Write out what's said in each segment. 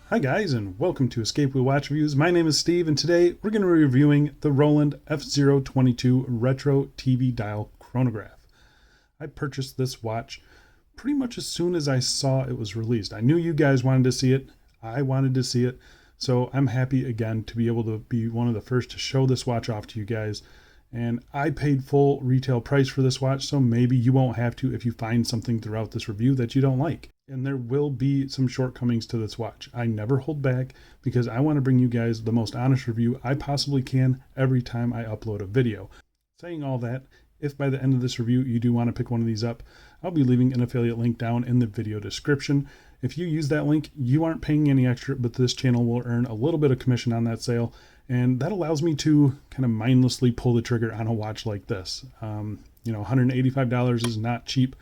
Hi guys, and welcome to Escape Wheel Watch Reviews. My name is Steve, and today we're going to be reviewing the Hruodland F022 Retro TV Dial Chronograph. I purchased this watch pretty much as soon as I saw it was released. I knew you guys wanted to see it. I wanted to see it. So I'm happy again to be able to be one of the first to show this watch off to you guys. And I paid full retail price for this watch, so maybe you won't have to if you find something throughout this review that you don't like. And there will be some shortcomings to this watch. I never hold back because I want to bring you guys the most honest review I possibly can every time I upload a video. Saying all that, if by the end of this review you do want to pick one of these up, I'll be leaving an affiliate link down in the video description. If you use that link, you aren't paying any extra, but this channel will earn a little bit of commission on that sale. And that allows me to kind of mindlessly pull the trigger on a watch like this. $185 is not cheap.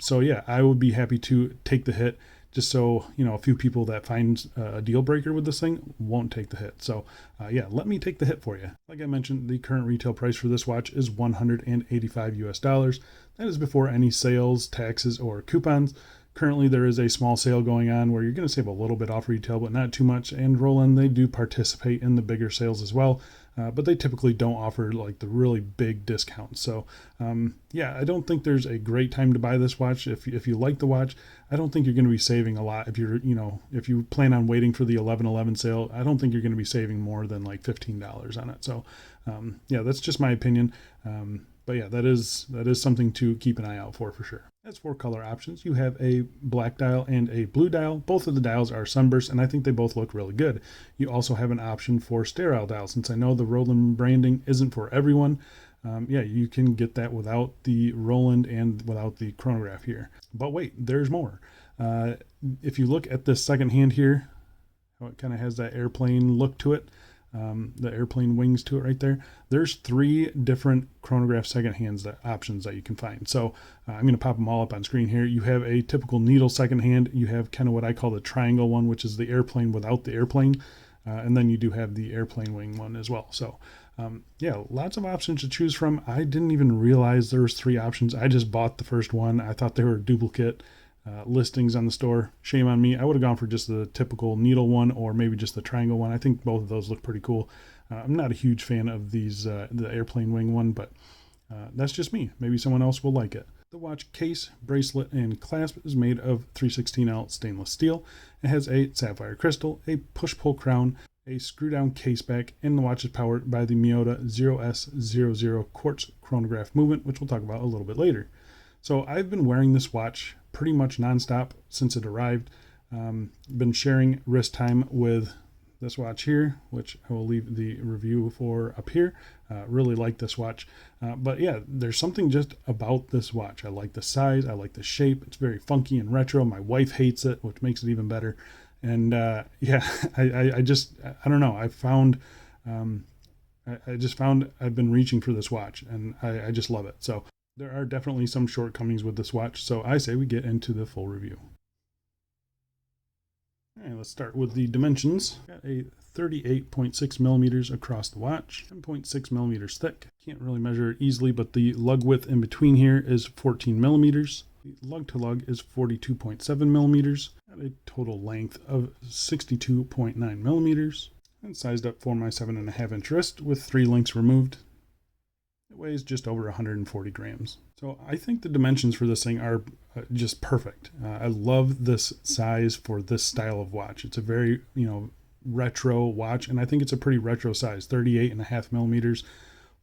So yeah, I would be happy to take the hit just so, a few people that find a deal breaker with this thing won't take the hit. So yeah, let me take the hit for you. Like I mentioned, the current retail price for this watch is $185 US. That is before any sales, taxes, or coupons. Currently, there is a small sale going on where you're going to save a little bit off retail, but not too much. And Hruodland, they do participate in the bigger sales as well, but they typically don't offer like the really big discounts. So yeah, I don't think there's a great time to buy this watch. If you like the watch, I don't think you're going to be saving a lot. If if you plan on waiting for the 11/11 sale, I don't think you're going to be saving more than like $15 on it. So yeah, that's just my opinion. But yeah, that is something to keep an eye out for sure. As for color options, you have a black dial and a blue dial. Both of the dials are sunburst, and I think they both look really good. You also have an option for sterile dial. Since I know the Hruodland branding isn't for everyone, yeah, you can get that without the Hruodland and without the chronograph here. But wait, there's more. If you look at this second hand here, how it kind of has that airplane look to it, the airplane wings to it right there. There's 3 different chronograph second hands options that you can find. So I'm going to pop them all up on screen here. You have a typical needle second hand. You have kind of what I call the triangle one, which is the airplane without the airplane. And then you do have the airplane wing one as well. So yeah, lots of options to choose from. I didn't even realize there was 3 options. I just bought the first one. I thought they were a duplicate. Listings on the store. Shame on me. I would have gone for just the typical needle one or maybe just the triangle one. I think both of those look pretty cool. I'm not a huge fan of these the airplane wing one, but that's just me. Maybe someone else will like it. The watch case, bracelet, and clasp is made of 316L stainless steel. It has a sapphire crystal, a push-pull crown, a screw-down case back, and the watch is powered by the Miyota 0S00 quartz chronograph movement, which we'll talk about a little bit later. So I've been wearing this watch pretty much nonstop since it arrived. Been sharing wrist time with this watch here, which I will leave the review for up here. Really like this watch. But yeah, there's something just about this watch. I like the size. I like the shape. It's very funky and retro. My wife hates it, which makes it even better. And yeah, I don't know. I just found I've been reaching for this watch, and I just love it. So there are definitely some shortcomings with this watch, so I say we get into the full review. All right, let's start with the dimensions. Got a 38.6 millimeters across the watch, 10.6 millimeters thick. Can't really measure it easily, but the lug width in between here is 14 millimeters. The lug to lug is 42.7 millimeters. Got a total length of 62.9 millimeters. And sized up for my 7.5-inch wrist with 3 links removed. It weighs just over 140 grams. So I think the dimensions for this thing are just perfect. I love this size for this style of watch. It's a very, retro watch, and I think it's a pretty retro size, 38.5 millimeters,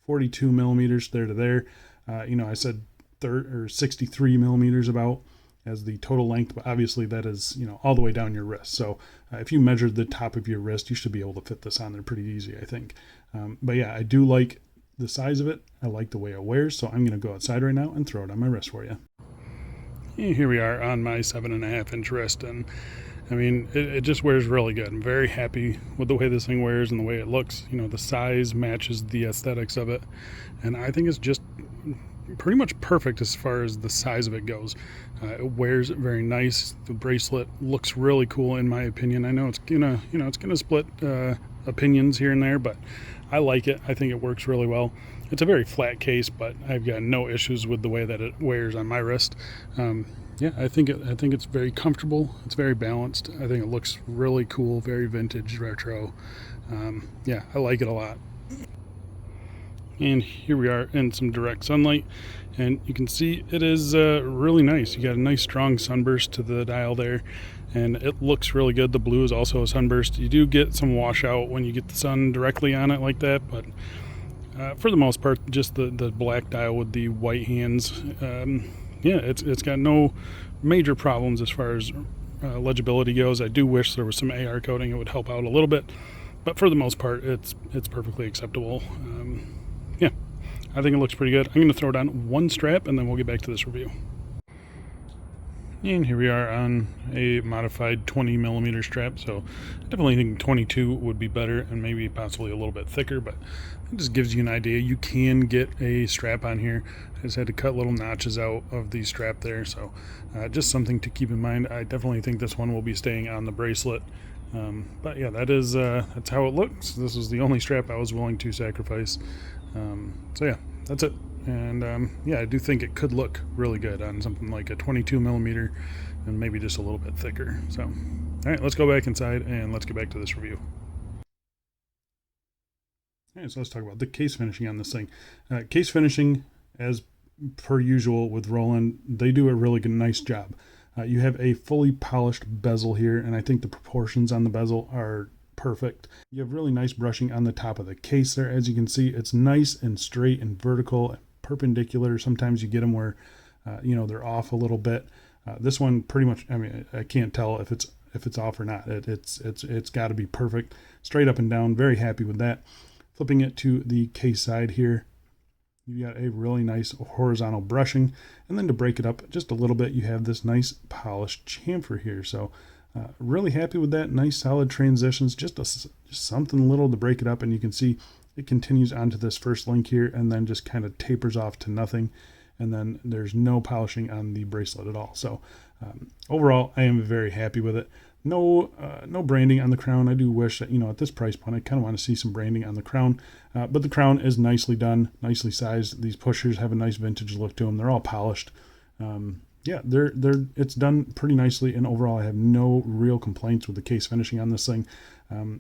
42 millimeters there to there. I said 63 millimeters about as the total length, but obviously that is, all the way down your wrist. So if you measured the top of your wrist, you should be able to fit this on there pretty easy, I think. But yeah, I do like the size of it. I like the way it wears, so I'm going to go outside right now and throw it on my wrist for you. And here we are on my 7.5-inch wrist, and I mean, it just wears really good. I'm very happy with the way this thing wears and the way it looks. The size matches the aesthetics of it, and I think it's just pretty much perfect as far as the size of it goes. It wears very nice. The bracelet looks really cool in my opinion. I know it's gonna split opinions here and there, but I like it. I think it works really well. It's a very flat case, but I've got no issues with the way that it wears on my wrist. Yeah, I think it's very comfortable. It's very balanced. I think it looks really cool, very vintage, retro. Yeah, I like it a lot. And here we are in some direct sunlight, and you can see it is really nice. You got a nice strong sunburst to the dial there, and it looks really good. The blue is also a sunburst. You do get some washout when you get the sun directly on it like that, but for the most part, just the black dial with the white hands, yeah, it's got no major problems as far as legibility goes. I do wish there was some AR coding; it would help out a little bit, but for the most part, it's perfectly acceptable. Yeah, I think it looks pretty good. I'm going to throw down one strap, and then we'll get back to this review. And here we are on a modified 20 millimeter strap, so I definitely think 22 would be better and maybe possibly a little bit thicker, but it just gives you an idea. You can get a strap on here. I just had to cut little notches out of the strap there, so just something to keep in mind. I definitely think this one will be staying on the bracelet, but yeah, that's how it looks. This was the only strap I was willing to sacrifice, so yeah, that's it. And yeah, I do think it could look really good on something like a 22 millimeter and maybe just a little bit thicker. So, all right, let's go back inside and let's get back to this review. All right, so let's talk about the case finishing on this thing. Case finishing, as per usual with Hruodland, they do a really good, nice job. You have a fully polished bezel here, and I think the proportions on the bezel are perfect. You have really nice brushing on the top of the case there. As you can see, it's nice and straight and vertical and perpendicular. Sometimes you get them where they're off a little bit. This one pretty much, I mean, I can't tell if it's off or not. It's got to be perfect, straight up and down. Very happy with that. Flipping it to the case side here, you got a really nice horizontal brushing, and then to break it up just a little bit, you have this nice polished chamfer here. So really happy with that. Nice solid transitions, just something little to break it up, and you can see it continues onto this first link here and then just kind of tapers off to nothing, and then there's no polishing on the bracelet at all. So overall, I am very happy with it. No branding on the crown. I do wish that, at this price point, I kind of want to see some branding on the crown, but the crown is nicely done, nicely sized. These pushers have a nice vintage look to them. They're all polished. Yeah, it's done pretty nicely, and overall I have no real complaints with the case finishing on this thing.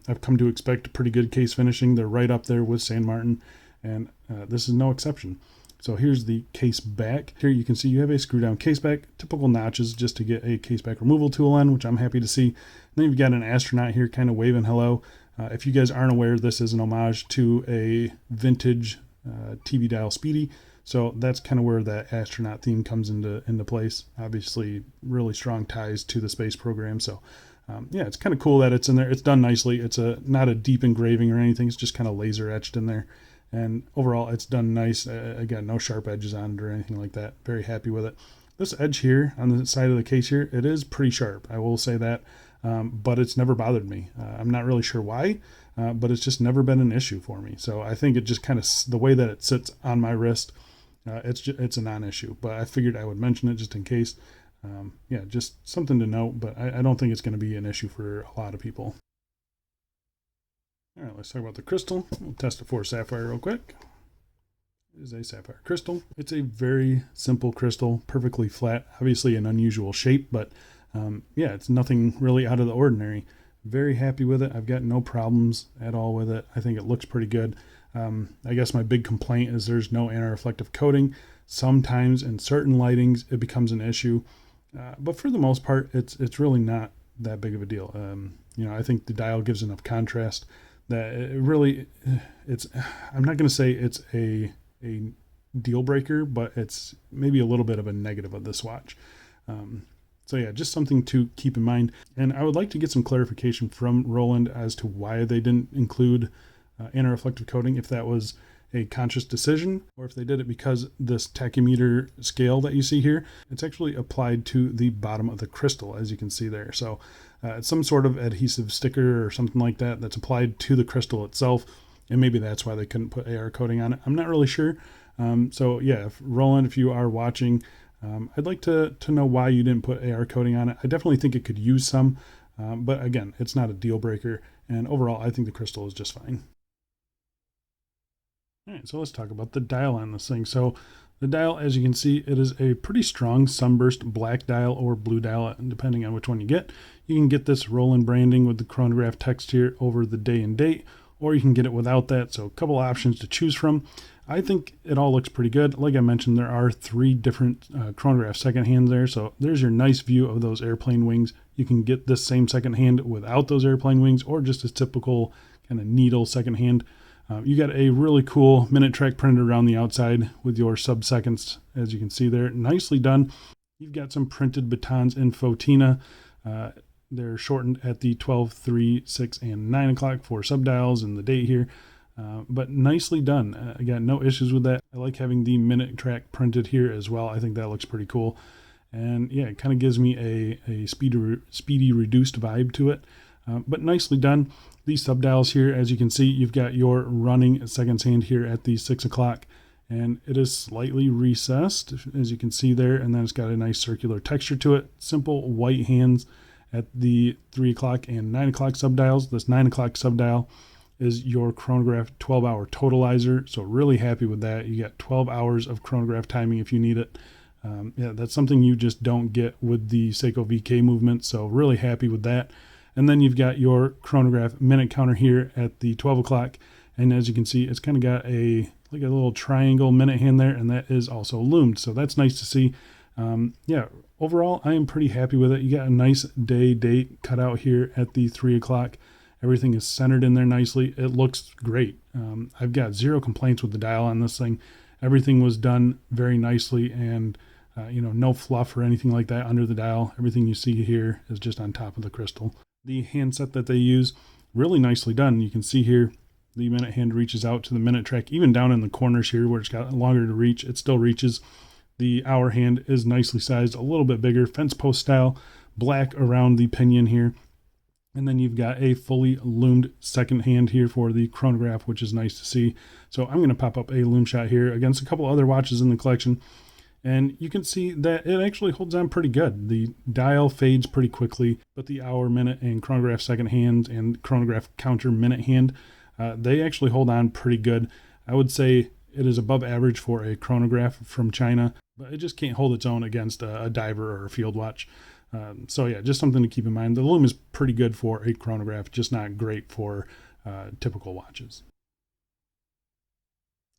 I've come to expect pretty good case finishing. They're right up there with San Martin, and this is no exception. So here's the case back. Here you can see you have a screw down case back, typical notches just to get a case back removal tool on, which I'm happy to see. And then you've got an astronaut here kind of waving hello. If you guys aren't aware, this is an homage to a vintage TV dial Speedy. So that's kind of where that astronaut theme comes into place. Obviously, really strong ties to the space program. So yeah, it's kind of cool that it's in there. It's done nicely. It's not a deep engraving or anything. It's just kind of laser etched in there. And overall, it's done nice. Again, no sharp edges on it or anything like that. Very happy with it. This edge here on the side of the case here, it is pretty sharp. I will say that, but it's never bothered me. I'm not really sure why, but it's just never been an issue for me. So I think it just kind of, the way that it sits on my wrist, it's a non-issue. But I figured I would mention it just in case. Yeah, just something to note, but I don't think it's going to be an issue for a lot of people. All right, let's talk about the crystal. We'll test it for sapphire real quick. It is a sapphire crystal. It's a very simple crystal, perfectly flat, obviously an unusual shape, but yeah, it's nothing really out of the ordinary. Very happy with it. I've got no problems at all with it. I think it looks pretty good. I guess my big complaint is there's no anti-reflective coating. Sometimes in certain lightings it becomes an issue, but for the most part, it's really not that big of a deal. I think the dial gives enough contrast that it really, I'm not going to say it's a deal breaker, but it's maybe a little bit of a negative of this watch. So yeah, just something to keep in mind. And I would like to get some clarification from Hruodland as to why they didn't include anti-reflective coating, if that was a conscious decision or if they did it because this tachymeter scale that you see here, it's actually applied to the bottom of the crystal, as you can see there. So it's some sort of adhesive sticker or something like that that's applied to the crystal itself, and maybe that's why they couldn't put AR coating on it. I'm not really sure. So yeah, Hruodland, if you are watching, I'd like to know why you didn't put AR coating on it. I definitely think it could use some, but again, it's not a deal breaker, and overall I think the crystal is just fine. All right, so let's talk about the dial on this thing. So the dial, as you can see, it is a pretty strong sunburst black dial or blue dial, depending on which one you get. You can get this Hruodland branding with the chronograph text here over the day and date, or you can get it without that. So a couple options to choose from. I think it all looks pretty good. Like I mentioned, there are 3 different chronograph second hands there. So there's your nice view of those airplane wings. You can get this same second hand without those airplane wings, or just a typical kind of needle second hand. You got a really cool minute track printed around the outside with your sub-seconds, as you can see there. Nicely done. You've got some printed batons in Fotina. They're shortened at the 12, 3, 6, and 9 o'clock for subdials and the date here. But nicely done. I got no issues with that. I like having the minute track printed here as well. I think that looks pretty cool. And yeah, it kind of gives me a speedy reduced vibe to it. But nicely done. These subdials here, as you can see, you've got your running seconds hand here at the 6 o'clock, and it is slightly recessed, as you can see there, and then it's got a nice circular texture to it. Simple white hands at the 3 o'clock and 9 o'clock subdials. This 9 o'clock subdial is your chronograph 12-hour totalizer, so really happy with that. You got 12 hours of chronograph timing if you need it. Yeah, that's something you just don't get with the Seiko VK movement, so really happy with that. And then you've got your chronograph minute counter here at the 12 o'clock. And as you can see, it's kind of got like a little triangle minute hand there, and that is also loomed. So that's nice to see. Yeah, overall, I am pretty happy with it. You got a nice day date cut out here at the 3 o'clock. Everything is centered in there nicely. It looks great. I've got 0 complaints with the dial on this thing. Everything was done very nicely, and no fluff or anything like that under the dial. Everything you see here is just on top of the crystal. The handset that they use, really nicely done. You can see here the minute hand reaches out to the minute track, even down in the corners here where it's got longer to reach, it still reaches. The hour hand is nicely sized, a little bit bigger, fence post style, black around the pinion here. And then you've got a fully loomed second hand here for the chronograph, which is nice to see. So I'm going to pop up a loom shot here against a couple other watches in the collection. And you can see that it actually holds on pretty good. The dial fades pretty quickly, but the hour, minute, and chronograph second hand and chronograph counter minute hand, they actually hold on pretty good. I would say it is above average for a chronograph from China, but it just can't hold its own against a diver or a field watch. So yeah, just something to keep in mind. The Lume is pretty good for a chronograph, just not great for typical watches.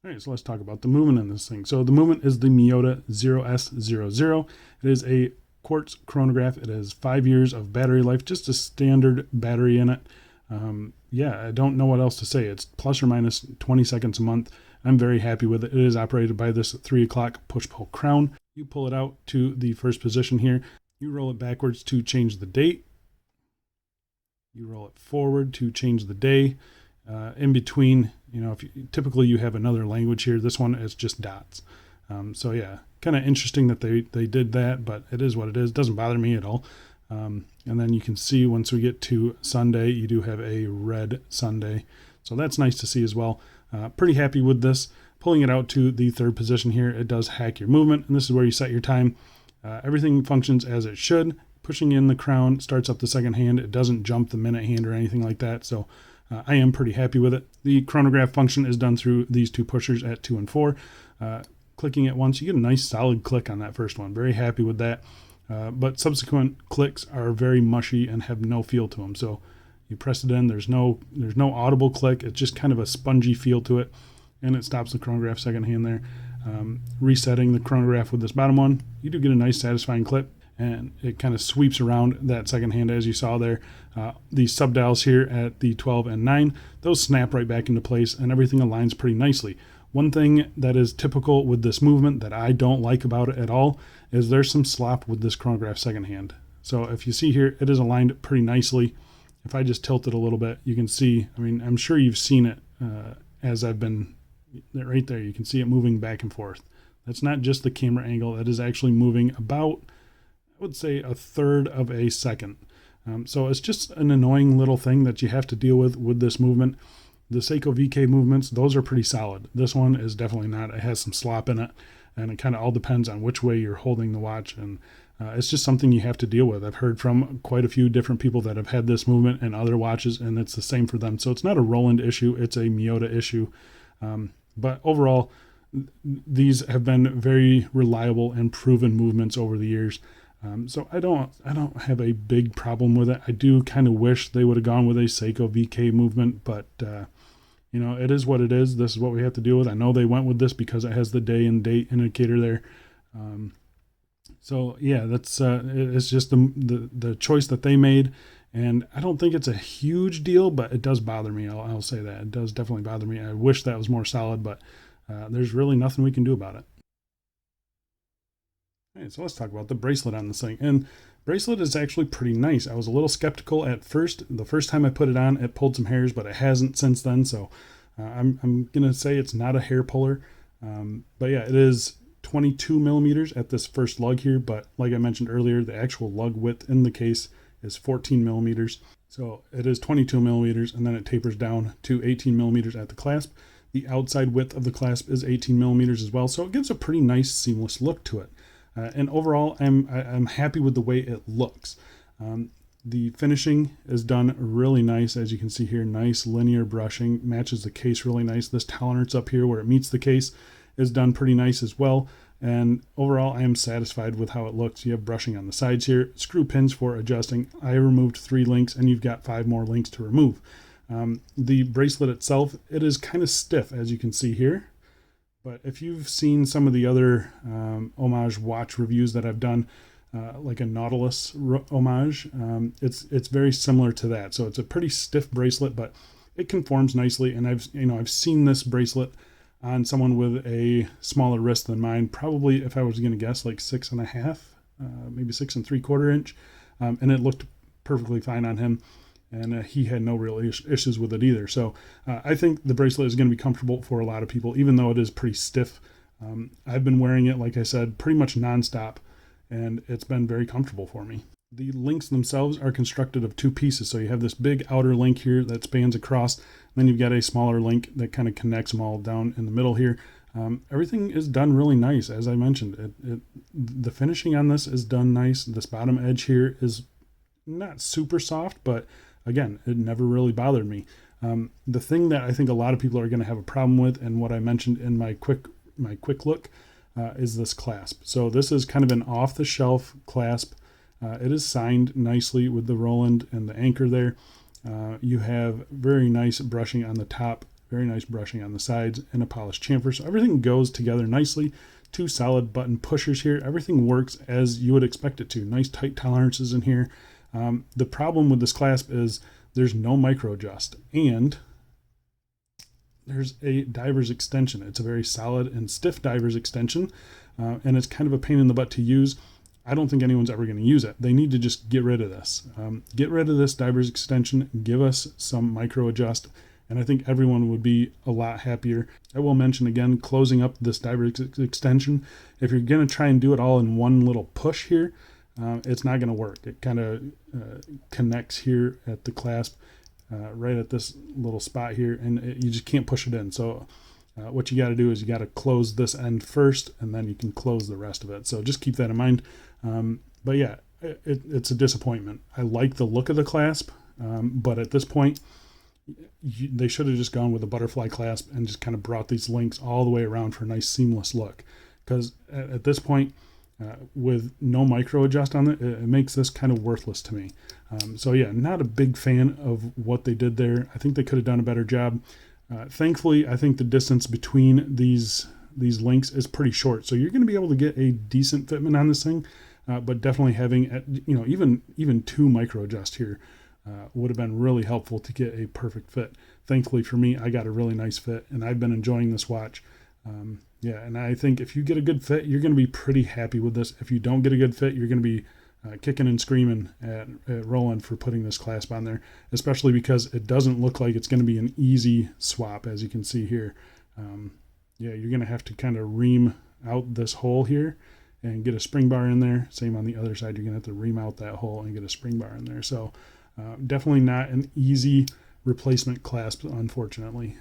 All right, so let's talk about the movement in this thing. So the movement is the Miyota 0S00. It is a quartz chronograph. It has 5 years of battery life, just a standard battery in it. Yeah, I don't know what else to say. It's plus or minus 20 seconds a month. I'm very happy with it. It is operated by this 3 o'clock push-pull crown. You pull it out to the first position here. You roll it backwards to change the date. You roll it forward to change the day. In between, typically you have another language here. This one is just dots. So yeah, kind of interesting that they did that, but it is what it is. It doesn't bother me at all. And then you can see once we get to Sunday, you do have a red Sunday. So that's nice to see as well. Pretty happy with this. Pulling it out to the third position here, it does hack your movement, and this is where you set your time. Everything functions as it should. Pushing in the crown starts up the second hand. It doesn't jump the minute hand or anything like that. So I am pretty happy with it. The chronograph function is done through these 2 pushers at 2 and 4. Clicking it once, you get a nice solid click on that first one. Very happy with that. But subsequent clicks are very mushy and have no feel to them. So you press it in, there's no audible click. It's just kind of a spongy feel to it, and it stops the chronograph second hand there. Resetting the chronograph with this bottom one, you do get a nice satisfying clip, and it kind of sweeps around that second hand as you saw there. These subdials here at the 12 and 9, those snap right back into place, and everything aligns pretty nicely. One thing that is typical with this movement that I don't like about it at all is there's some slop with this chronograph second hand. So if you see here, it is aligned pretty nicely. If I just tilt it a little bit, you can see, I'm sure you've seen it as I've been right there. You can see it moving back and forth. That's not just the camera angle. That is actually moving about, I would say, 1/3 of a second. So it's just an annoying little thing that you have to deal with this movement. The Seiko VK movements, those are pretty solid. This one is definitely not. It has some slop in it, and it kind of all depends on which way you're holding the watch, and it's just something you have to deal with. I've heard from quite a few different people that have had this movement and other watches, and it's the same for them. So it's not a Hruodland issue, it's a Miyota issue. But overall, these have been very reliable and proven movements over the years. So I don't have a big problem with it. I do kind of wish they would have gone with a Seiko VK movement, but it is what it is. This is what we have to deal with. I know they went with this because it has the day and date indicator there. So yeah, that's it's just the choice that they made, and I don't think it's a huge deal, but it does bother me. I'll say that it does definitely bother me. I wish that was more solid, but there's really nothing we can do about it. All right, so let's talk about the bracelet on this thing. And bracelet is actually pretty nice. I was a little skeptical at first. The first time I put it on, it pulled some hairs, but it hasn't since then. So I'm gonna say it's not a hair puller. But yeah, it is 22 millimeters at this first lug here, but like I mentioned earlier, the actual lug width in the case is 14 millimeters. So it is 22 millimeters, and then it tapers down to 18 millimeters at the clasp. The outside width of the clasp is 18 millimeters as well, so it gives a pretty nice seamless look to it. And overall, I'm happy with the way it looks. The finishing is done really nice, as you can see here. Nice linear brushing, matches the case really nice. This tolerance up here where it meets the case is done pretty nice as well. And overall, I am satisfied with how it looks. You have brushing on the sides here, screw pins for adjusting. I removed 3 links, and you've got 5 more links to remove. The bracelet itself, it is kind of stiff, as you can see here. But if you've seen some of the other homage watch reviews that I've done, like a Nautilus homage, it's very similar to that. So it's a pretty stiff bracelet, but it conforms nicely. And I've seen this bracelet on someone with a smaller wrist than mine. Probably, if I was going to guess, like 6.5, maybe 6.75 inch, and it looked perfectly fine on him. And he had no real issues with it either. So I think the bracelet is going to be comfortable for a lot of people, even though it is pretty stiff. I've been wearing it, like I said, pretty much nonstop, and it's been very comfortable for me. The links themselves are constructed of 2 pieces. So you have this big outer link here that spans across, and then you've got a smaller link that kind of connects them all down in the middle here. Everything is done really nice, as I mentioned. The finishing on this is done nice. This bottom edge here is not super soft, but again, it never really bothered me. The thing that I think a lot of people are going to have a problem with, and what I mentioned in my quick look, is this clasp. So this is kind of an off-the-shelf clasp. It is signed nicely with the Hruodland and the anchor there. You have very nice brushing on the top, very nice brushing on the sides, and a polished chamfer. So everything goes together nicely. 2 solid button pushers here. Everything works as you would expect it to. Nice tight tolerances in here. The problem with this clasp is there's no micro adjust, and there's a diver's extension. It's a very solid and stiff diver's extension, and it's kind of a pain in the butt to use. I don't think anyone's ever going to use it. They need to just get rid of this. Get rid of this diver's extension, give us some micro adjust, and I think everyone would be a lot happier. I will mention again, closing up this diver's extension, if you're going to try and do it all in one little push here, it's not going to work. It kind of connects here at the clasp, right at this little spot here, and you just can't push it in. So what you got to do is you got to close this end first, and then you can close the rest of it. So just keep that in mind. But yeah, it's a disappointment. I like the look of the clasp, but at this point, they should have just gone with a butterfly clasp and just kind of brought these links all the way around for a nice seamless look. Because at this point, with no micro adjust on it, it makes this kind of worthless to me. So yeah, not a big fan of what they did there. I think they could have done a better job. Thankfully, I think the distance between these links is pretty short, so you're going to be able to get a decent fitment on this thing. But definitely having even 2 micro adjust here would have been really helpful to get a perfect fit. Thankfully for me, I got a really nice fit, and I've been enjoying this watch. Yeah, and I think if you get a good fit, you're going to be pretty happy with this. If you don't get a good fit, you're going to be kicking and screaming at Hruodland for putting this clasp on there, especially because it doesn't look like it's going to be an easy swap, as you can see here. Yeah, you're going to have to kind of ream out this hole here and get a spring bar in there. Same on the other side, you're going to have to ream out that hole and get a spring bar in there. So definitely not an easy replacement clasp, unfortunately.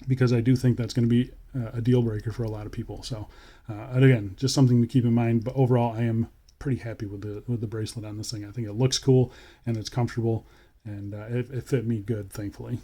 Because I do think that's going to be a deal breaker for a lot of people. So, and again, just something to keep in mind. But overall, I am pretty happy with the bracelet on this thing. I think it looks cool and it's comfortable, and it fit me good, thankfully.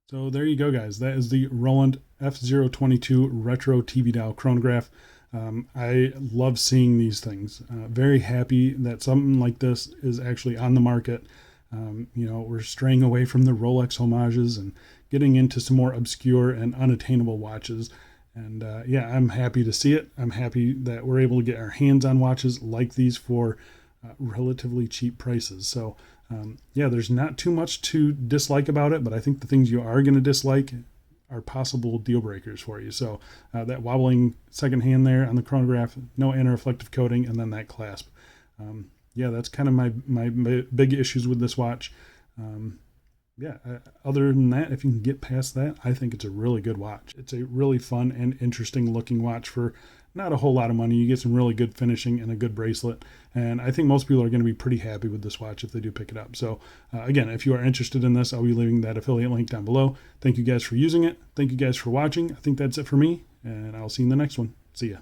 So there you go, guys. That is the Hruodland F022 Retro TV Dial Chronograph. I love seeing these things. Very happy that something like this is actually on the market. We're straying away from the Rolex homages and getting into some more obscure and unattainable watches. And yeah, I'm happy to see it. I'm happy that we're able to get our hands on watches like these for relatively cheap prices. So yeah, there's not too much to dislike about it, but I think the things you are going to dislike are possible deal breakers for you. So that wobbling second hand there on the chronograph, no anti-reflective coating, and then that clasp. Yeah, that's kind of my big issues with this watch. Yeah, other than that, if you can get past that, I think it's a really good watch. It's a really fun and interesting looking watch for not a whole lot of money. You get some really good finishing and a good bracelet. And I think most people are going to be pretty happy with this watch if they do pick it up. So again, if you are interested in this, I'll be leaving that affiliate link down below. Thank you guys for using it. Thank you guys for watching. I think that's it for me, and I'll see you in the next one. See ya.